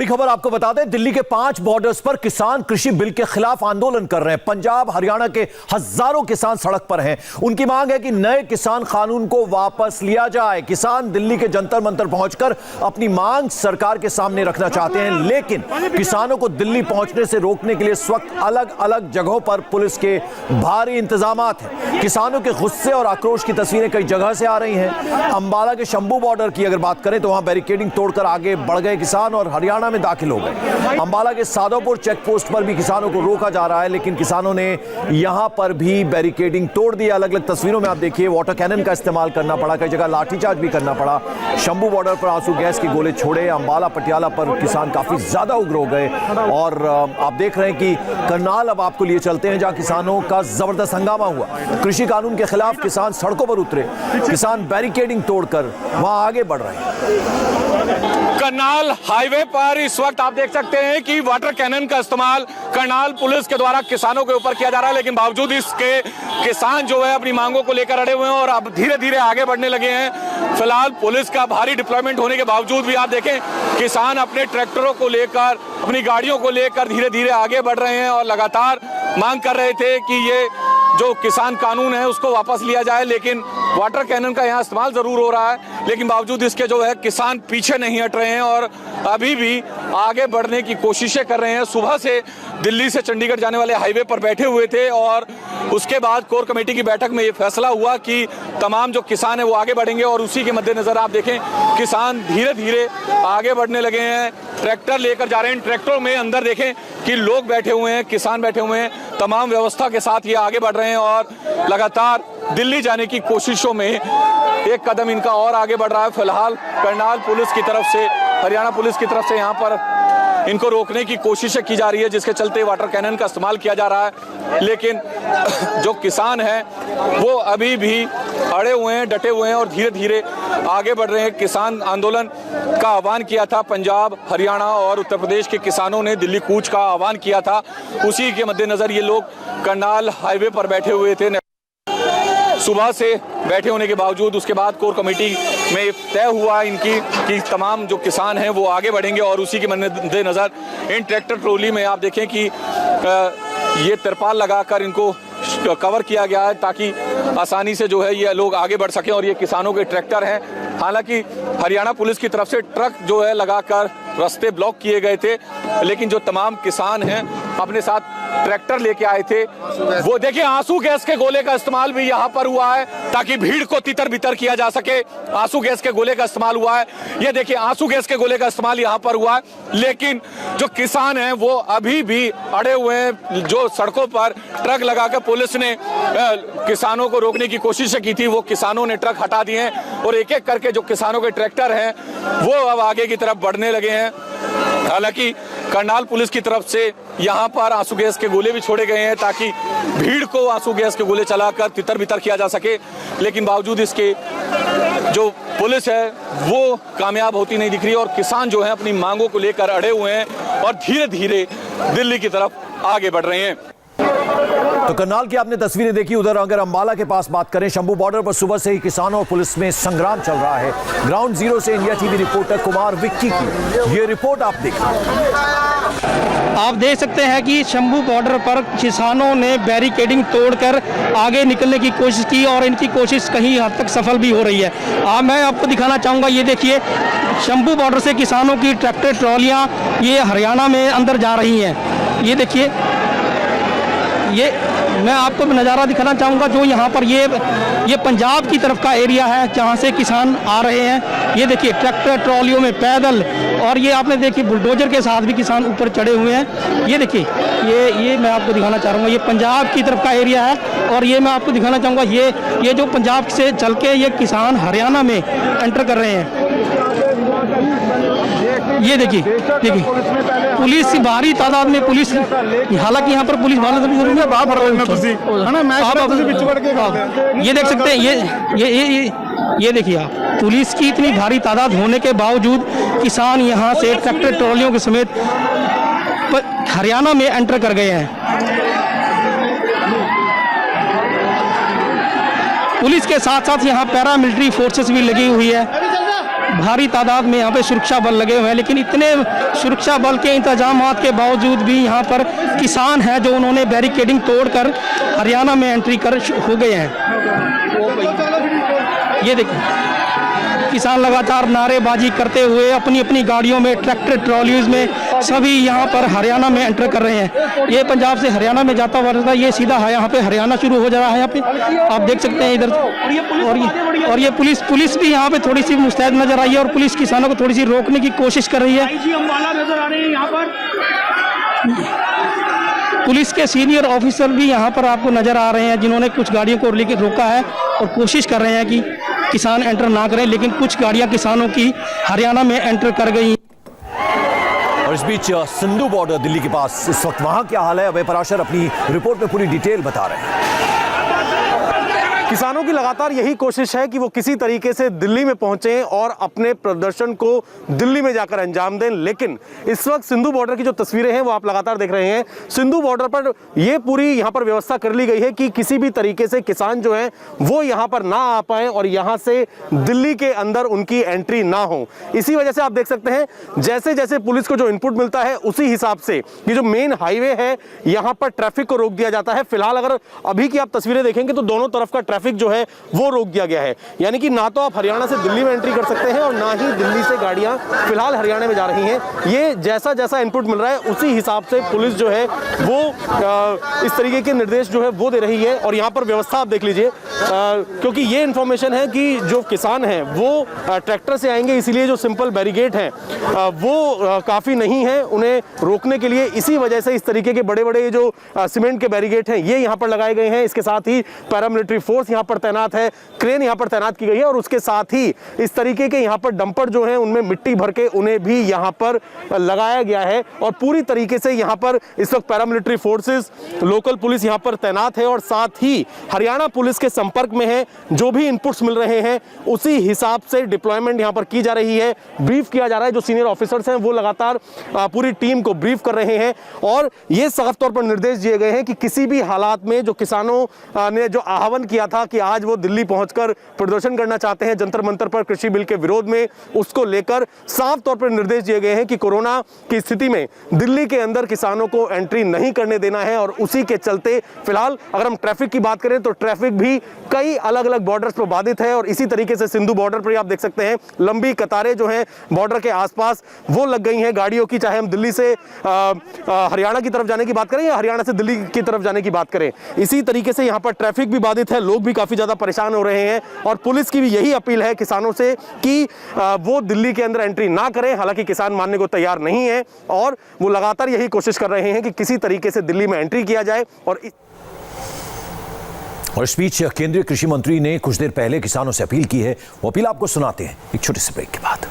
बड़ी खबर आपको बता दें, दिल्ली के 5 बॉर्डर्स पर किसान कृषि बिल के खिलाफ आंदोलन कर रहे हैं। पंजाब हरियाणा के हजारों किसान सड़क पर हैं। उनकी मांग है कि नए किसान कानून को वापस लिया जाए। किसान दिल्ली के जंतर मंतर पहुंचकर अपनी मांग सरकार के सामने रखना चाहते हैं, लेकिन किसानों को दिल्ली पहुंचने से रोकने के लिए इस वक्त अलग अलग जगहों पर पुलिस के भारी इंतजामात हैं। किसानों के गुस्से और आक्रोश की तस्वीरें कई जगह से आ रही हैं। अंबाला के शंभू बॉर्डर की अगर बात करें तो वहां बैरिकेडिंग तोड़कर आगे बढ़ गए किसान और हरियाणा में दाखिल हो गए। अंबाला के सादोपुर चेक पोस्ट पर भी किसानों को रोका जा रहा है, लेकिन किसानों ने यहां पर भी बैरिकेडिंग तोड़ दी। अलग अलग तस्वीरों में आप देखिए, वाटर कैनन का इस्तेमाल करना पड़ा, कई जगह लाठीचार्ज भी करना पड़ा। शंभू बॉर्डर पर आंसू गैस के गोले छोड़े। अंबाला पटियाला पर किसान काफी ज्यादा उग्र हो गए और आप देख रहे हैं कि करनाल अब आपको लिए चलते हैं, जहां किसानों का जबरदस्त हंगामा हुआ। कृषि कानून के खिलाफ किसान सड़कों पर उतरे। किसान बैरिकेडिंग तोड़कर वहां आगे बढ़ रहे हैं। करनाल हाईवे पर इस वक्त आप देख सकते हैं कि वाटर कैनन का इस्तेमाल करनाल पुलिस के द्वारा किसानों के ऊपर किया जा रहा है, लेकिन बावजूद इसके किसान जो है अपनी मांगों को लेकर अड़े हुए हैं और अब धीरे धीरे आगे बढ़ने लगे हैं। फिलहाल पुलिस का भारी डिप्लॉयमेंट होने के बावजूद भी आप देखें, किसान अपने ट्रैक्टरों को लेकर, अपनी गाड़ियों को लेकर धीरे धीरे आगे बढ़ रहे हैं और लगातार मांग कर रहे थे कि ये जो किसान कानून है उसको वापस लिया जाए। लेकिन वाटर कैनन का यहाँ इस्तेमाल जरूर हो रहा है, लेकिन बावजूद इसके जो है किसान पीछे नहीं हट रहे हैं और अभी भी आगे बढ़ने की कोशिशें कर रहे हैं। सुबह से दिल्ली से चंडीगढ़ जाने वाले हाईवे पर बैठे हुए थे और उसके बाद कोर कमेटी की बैठक में ये फैसला हुआ कि तमाम जो किसान है वो आगे बढ़ेंगे और उसी के मद्देनजर आप देखें किसान धीरे धीरे आगे बढ़ने लगे हैं। ट्रैक्टर लेकर जा रहे हैं। ट्रैक्टरों में अंदर देखें कि लोग बैठे हुए हैं, किसान बैठे हुए हैं। तमाम व्यवस्था के साथ ये आगे बढ़ रहे हैं और लगातार दिल्ली जाने की कोशिशों में एक कदम इनका और आगे बढ़ रहा है। फिलहाल करनाल पुलिस की तरफ से, हरियाणा पुलिस की तरफ से यहाँ पर इनको रोकने की कोशिशें की जा रही है, जिसके चलते वाटर कैनन का इस्तेमाल किया जा रहा है। लेकिन जो किसान हैं वो अभी भी अड़े हुए हैं, डटे हुए हैं और धीरे धीरे आगे बढ़ रहे हैं। किसान आंदोलन का आह्वान किया था पंजाब, हरियाणा और उत्तर प्रदेश के किसानों ने, दिल्ली कूच का आह्वान किया था। उसी के मद्देनजर ये लोग करनाल हाईवे पर बैठे हुए थे। सुबह से बैठे होने के बावजूद उसके बाद कोर कमेटी में तय हुआ इनकी कि तमाम जो किसान हैं वो आगे बढ़ेंगे और उसी के मद्देनजर इन ट्रैक्टर ट्रॉली में आप देखें कि ये तिरपाल लगाकर इनको कवर किया गया है ताकि आसानी से जो है ये लोग आगे बढ़ सकें। और ये किसानों के ट्रैक्टर हैं। हालांकि हरियाणा पुलिस की तरफ से ट्रक जो है लगाकर रास्ते ब्लॉक किए गए थे, लेकिन जो तमाम किसान हैं अपने साथ ट्रैक्टर लेके आए थे। वो देखिए आंसू गैस के गोले का इस्तेमाल भी यहाँ पर हुआ है ताकि भीड़ को तितर बितर किया जा सके। आंसू गैस के गोले का इस्तेमाल हुआ है। ये देखिए आंसू गैस के गोले का इस्तेमाल यहाँ पर हुआ है, लेकिन जो किसान हैं वो अभी भी अड़े हुए हैं। जो सड़कों पर ट्रक लगाकर पुलिस ने किसानों को रोकने की कोशिश की थी, वो किसानों ने ट्रक हटा दिए हैं और एक एक करके जो किसानों के ट्रैक्टर हैं वो अब आगे की तरफ बढ़ने लगे हैं। हालांकि करनाल पुलिस की तरफ से यहाँ पर आंसू गैस के गोले भी छोड़े गए हैं ताकि भीड़ को आंसू गैस के गोले चलाकर तितर बितर किया जा सके, लेकिन बावजूद इसके जो पुलिस है वो कामयाब होती नहीं दिख रही और किसान जो है अपनी मांगों को लेकर अड़े हुए हैं और धीरे धीरे दिल्ली की तरफ आगे बढ़ रहे हैं। तो करनाल की आपने तस्वीरें देखी। उधर अगर अंबाला के पास बात करें, शंभू बॉर्डर पर सुबह से ही किसानों और पुलिस में संग्राम चल रहा है। ग्राउंड जीरो से India TV reporter Kumar Vicky की ये रिपोर्ट आप देखिए। आप देख सकते हैं कि शंभू बॉर्डर पर किसानों ने बैरिकेडिंग तोड़कर आगे निकलने की कोशिश की और इनकी कोशिश कहीं हद तक सफल भी हो रही है। मैं आपको दिखाना चाहूँगा, ये देखिए शंभू बॉर्डर से किसानों की ट्रैक्टर ट्रॉलियाँ ये हरियाणा में अंदर जा रही हैं। ये देखिए, ये मैं आपको नज़ारा दिखाना चाहूँगा जो यहाँ पर ये पंजाब की तरफ का एरिया है जहाँ से किसान आ रहे हैं। ये देखिए ट्रैक्टर ट्रॉलियों में पैदल, और ये आपने देखिए बुलडोजर के साथ भी किसान ऊपर चढ़े हुए हैं। ये देखिए ये मैं आपको दिखाना चाह रहा हूँ, ये पंजाब की तरफ का एरिया है और ये मैं आपको दिखाना चाहूँगा ये जो पंजाब से चल के ये किसान हरियाणा में एंटर कर रहे हैं। ये देखिए पुलिस की भारी तादाद में पुलिस, हालांकि यहाँ पर पुलिस ये देख सकते हैं। ये देखिए आप, पुलिस की इतनी भारी तादाद होने के बावजूद किसान यहाँ से ट्रैक्टर ट्रॉलियों के समेत हरियाणा में एंटर कर गए हैं। पुलिस के साथ साथ यहाँ पैरामिलिट्री फोर्सेस भी लगी हुई है। भारी तादाद में यहाँ पे सुरक्षा बल लगे हुए हैं, लेकिन इतने सुरक्षा बल के इंतजामात के बावजूद भी यहाँ पर किसान हैं जो उन्होंने बैरिकेडिंग तोड़कर हरियाणा में एंट्री कर हो गए हैं। ये देखिए किसान लगातार नारेबाजी करते हुए अपनी अपनी गाड़ियों में, ट्रैक्टर ट्रॉलीज में सभी यहाँ पर हरियाणा में एंटर कर रहे हैं। ये पंजाब से हरियाणा में जाता हुआ रास्ता, ये सीधा है यहाँ पे हरियाणा शुरू हो जा रहा है। यहाँ पे आप देख सकते हैं इधर, और ये पुलिस भी यहाँ पे थोड़ी सी मुस्तैद नजर आई है, और पुलिस किसानों को थोड़ी सी रोकने की कोशिश कर रही है। पुलिस के सीनियर ऑफिसर भी यहाँ पर आपको नजर आ रहे हैं, जिन्होंने कुछ गाड़ियों को लेकर रोका है और कोशिश कर रहे हैं कि किसान एंटर ना करें, लेकिन कुछ गाड़ियां किसानों की हरियाणा में एंटर कर गई। और इस बीच सिंधु बॉर्डर दिल्ली के पास इस वक्त वहां क्या हाल है, अभय पराशर अपनी रिपोर्ट में पूरी डिटेल बता रहे हैं। किसानों की लगातार यही कोशिश है कि वो किसी तरीके से दिल्ली में पहुंचें और अपने प्रदर्शन को दिल्ली में जाकर अंजाम दें, लेकिन इस वक्त सिंधु बॉर्डर की जो तस्वीरें हैं वो आप लगातार देख रहे हैं। सिंधु बॉर्डर पर ये पूरी यहाँ पर व्यवस्था कर ली गई है कि किसी भी तरीके से किसान जो हैं वो यहाँ पर ना आ पाए और यहाँ से दिल्ली के अंदर उनकी एंट्री ना हो। इसी वजह से आप देख सकते हैं जैसे जैसे पुलिस को जो इनपुट मिलता है उसी हिसाब से ये जो मेन हाईवे है यहाँ पर ट्रैफिक को रोक दिया जाता है। फिलहाल अगर अभी की आप तस्वीरें देखेंगे तो दोनों तरफ का ट्रैफिक जो है वो रोक दिया गया है, यानी कि ना तो आप हरियाणा से दिल्ली में एंट्री कर सकते हैं और ना ही दिल्ली से गाड़ियां फिलहाल हरियाणा में जा रही हैं। ये जैसा जैसा इनपुट मिल रहा है उसी हिसाब से पुलिस जो है वो इस तरीके के निर्देश जो है वो दे रही है। और यहाँ पर व्यवस्था आप देख लीजिए, क्योंकि ये इंफॉर्मेशन है कि जो किसान हैं वो ट्रैक्टर से आएंगे, इसीलिए जो सिंपल बैरिकेड हैं वो काफ़ी नहीं है उन्हें रोकने के लिए। इसी वजह से इस तरीके के बड़े बड़े जो सीमेंट के बैरिकेड हैं ये यहाँ पर लगाए गए हैं। इसके साथ ही पैरामिलिट्री फोर्स यहाँ पर तैनात है, क्रेन यहाँ पर तैनात की गई है, और उसके साथ ही इस तरीके के यहाँ पर डंपर जो हैं उनमें मिट्टी भर के उन्हें भी यहाँ पर लगाया गया है। और पूरी तरीके से यहाँ पर इस वक्त पैरामिलिट्री फोर्सेस, लोकल पुलिस यहाँ पर तैनात है और साथ ही हरियाणा पुलिस के संपर्क में है। जो भी इनपुट्स मिल रहे हैं उसी हिसाब से डिप्लॉयमेंट यहाँ पर की जा रही है, ब्रीफ किया जा रहा है। जो सीनियर ऑफिसर्स हैं वो लगातार पूरी टीम को ब्रीफ कर रहे हैं और ये साफ तौर पर निर्देश दिए गए हैं कि किसी भी हालात में जो किसानों ने जो आह्वान किया था कि आज वो दिल्ली पहुंचकर प्रदर्शन करना चाहते हैं जंतर मंतर पर कृषि बिल के विरोध में, उसको लेकर साफ तौर पर निर्देश दिए गए हैं कि कोरोना की स्थिति में दिल्ली के अंदर किसानों को एंट्री नहीं करने देना है। और उसी के चलते फिलहाल अगर हम ट्रैफिक की बात करें तो ट्रैफिक भी कई अलग अलग बॉर्डर्स पर बाधित है। और इसी तरीके से सिंधु बॉर्डर पर आप देख सकते हैं लंबी कतारें जो हैं बॉर्डर के आसपास वो लग गई हैं गाड़ियों की, चाहे हम दिल्ली से हरियाणा की तरफ जाने की बात करें या हरियाणा से दिल्ली की तरफ जाने की बात करें। इसी तरीके से यहाँ पर ट्रैफिक भी बाधित है, लोग भी काफी ज्यादा परेशान हो रहे हैं। और पुलिस की भी यही अपील है किसानों से कि वो दिल्ली के अंदर एंट्री ना करें। हालांकि किसान मानने को तैयार नहीं है और वो लगातार यही कोशिश कर रहे हैं कि किसी तरीके से दिल्ली में एंट्री किया जाए। और इस बीच केंद्रीय कृषि मंत्री ने कुछ देर पहले किसानों से अपील की है, वो अपील आपको सुनाते हैं एक छोटे से ब्रेक के बाद।